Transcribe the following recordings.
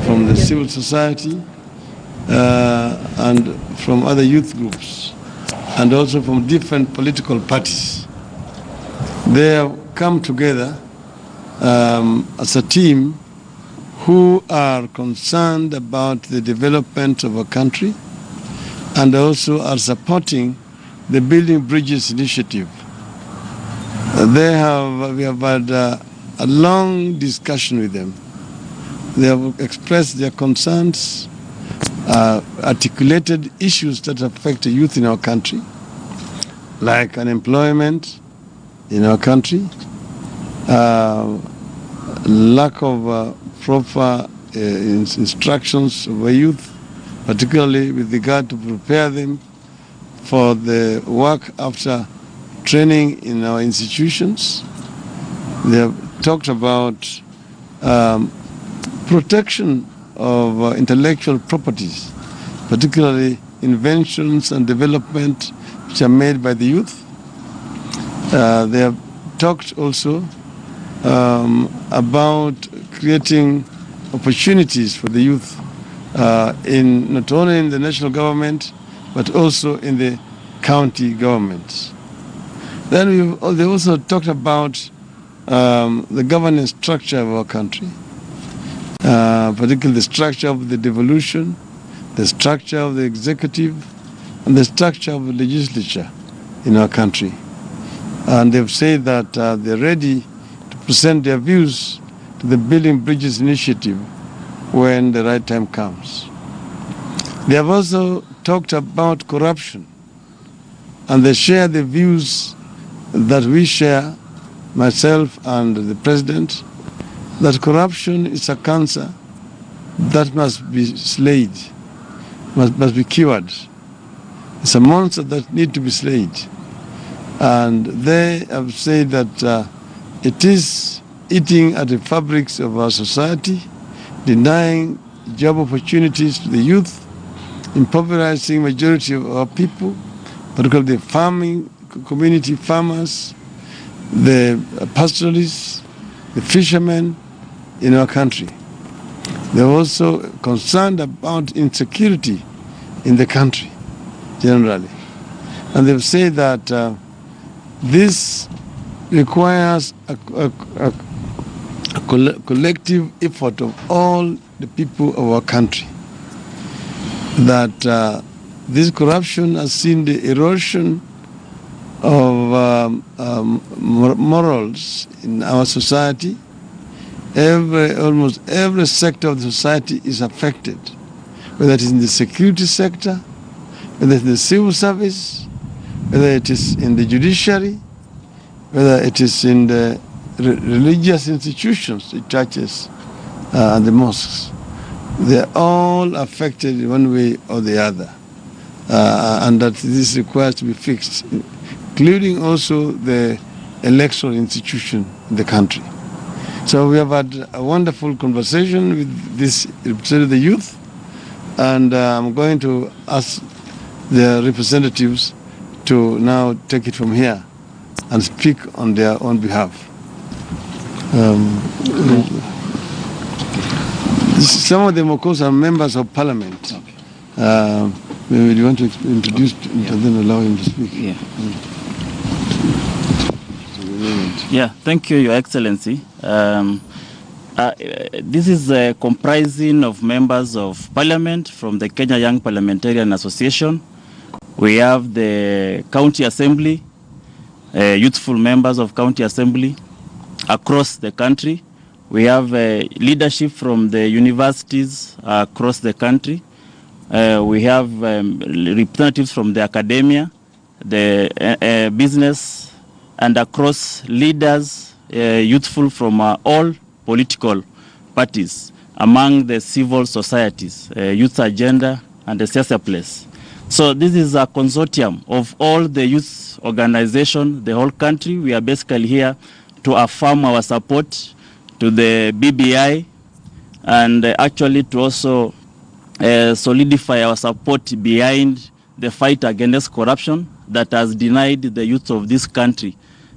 from the civil society and from other youth groups, and also from different political parties. They have come together as a team who are concerned about the development of our country and also are supporting the Building Bridges initiative. We have had a long discussion with them. They have expressed their concerns, articulated issues that affect the youth in our country, like unemployment in our country, lack of proper instructions of our youth, particularly with regard to prepare them for the work after training in our institutions. They have talked about protection of intellectual properties, particularly inventions and development which are made by the youth. They have talked also about creating opportunities for the youth in not only in the national government but also in the county governments. Then they also talked about the governance structure of our country, particularly the structure of the devolution, the structure of the executive, and the structure of the legislature in our country. And they've said that they're ready to present their views to the Building Bridges initiative when the right time comes. They have also talked about corruption, and they share the views that we share, myself and the President, that corruption is a cancer that must be slayed, must be cured. It's a monster that needs to be slayed. And they have said that it is eating at the fabrics of our society, denying job opportunities to the youth, impoverishing majority of our people, particularly the farming community, farmers, the pastoralists, the fishermen in our country. They're also concerned about insecurity in the country generally. And they've said that this requires a collective effort of all the people of our country. That this corruption has seen the erosion of morals in our society. Almost every sector of the society is affected, whether it is in the security sector, whether it's in the civil service, whether it is in the judiciary, whether it is in the religious institutions, the churches and the mosques. They're all affected in one way or the other, and that this requires to be fixed, including also the electoral institution in the country. So we have had a wonderful conversation with this representative of the youth, and I'm going to ask the representatives to now take it from here and speak on their own behalf. Some of them, of course, are members of parliament. Okay. Maybe you want to introduce and then allow him to speak? Yeah. Yeah, thank you, Your Excellency. This is comprising of members of parliament from the Kenya Young Parliamentarian Association. We have the county assembly, youthful members of county assembly across the country. We have leadership from the universities across the country. We have representatives from the academia, the business, and across leaders, youthful from all political parties, among the civil societies, Youth Agenda, and the Siasa Place. So this is a consortium of all the youth organizations, the whole country. We are basically here to affirm our support to the BBI and actually to also solidify our support behind the fight against corruption that has denied the youth of this country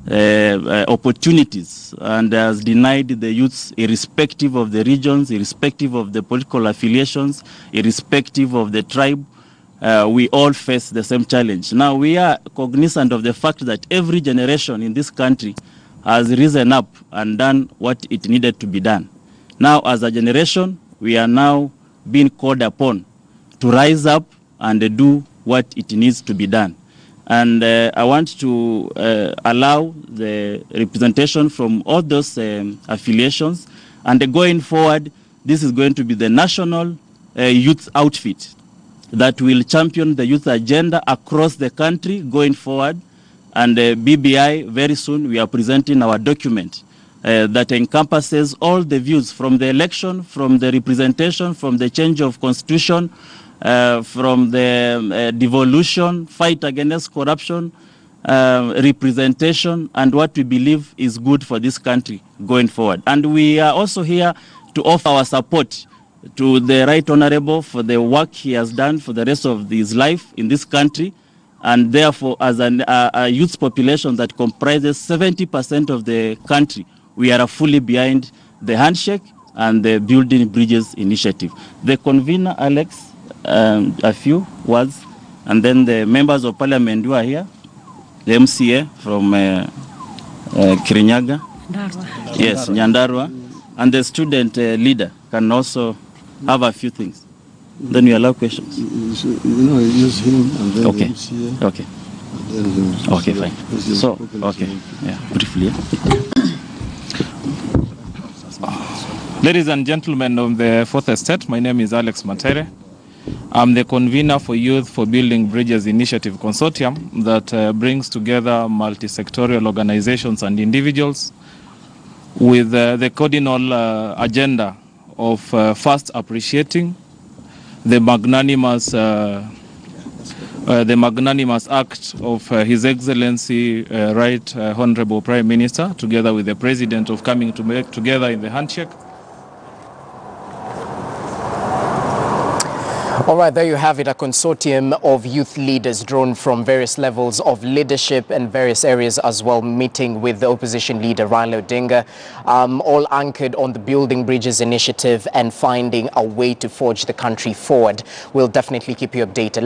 opportunities and has denied the youths, irrespective of the regions, irrespective of the political affiliations, irrespective of the tribe. We all face the same challenge. Now, we are cognizant of the fact that every generation in this country has risen up and done what it needed to be done. Now, as a generation, we are now being called upon to rise up and do what it needs to be done. And I want to allow the representation from all those affiliations. And going forward, this is going to be the national youth outfit that will champion the youth agenda across the country going forward. And BBI, very soon, we are presenting our document that encompasses all the views from the election, from the representation, from the change of constitution, from the devolution, fight against corruption, representation, and what we believe is good for this country going forward. And we are also here to offer our support to the Right Honorable for the work he has done for the rest of his life in this country. And therefore, as a youth population that comprises 70% of the country, we are fully behind the handshake and the Building Bridges initiative. The convener, Alex, a few words, and then the members of parliament who are here, the MCA from Kirinyaga, yes, Nyandarua, and the student leader can also have a few things. Then we allow questions. Use him and then Okay. the MCA, Okay. and then him. Okay, fine. So, okay, yeah, briefly. Ladies and gentlemen of the Fourth Estate, my name is Alex Matere. I'm the convener for Youth for Building Bridges Initiative Consortium that brings together multi-sectorial organizations and individuals with the cardinal agenda of first appreciating the magnanimous act of His Excellency Right Honorable Prime Minister, together with the President, of coming to make together in the handshake. All right, there you have it, a consortium of youth leaders drawn from various levels of leadership and various areas as well, meeting with the opposition leader Raila Odinga, all anchored on the Building Bridges initiative and finding a way to forge the country forward. We'll definitely keep you updated.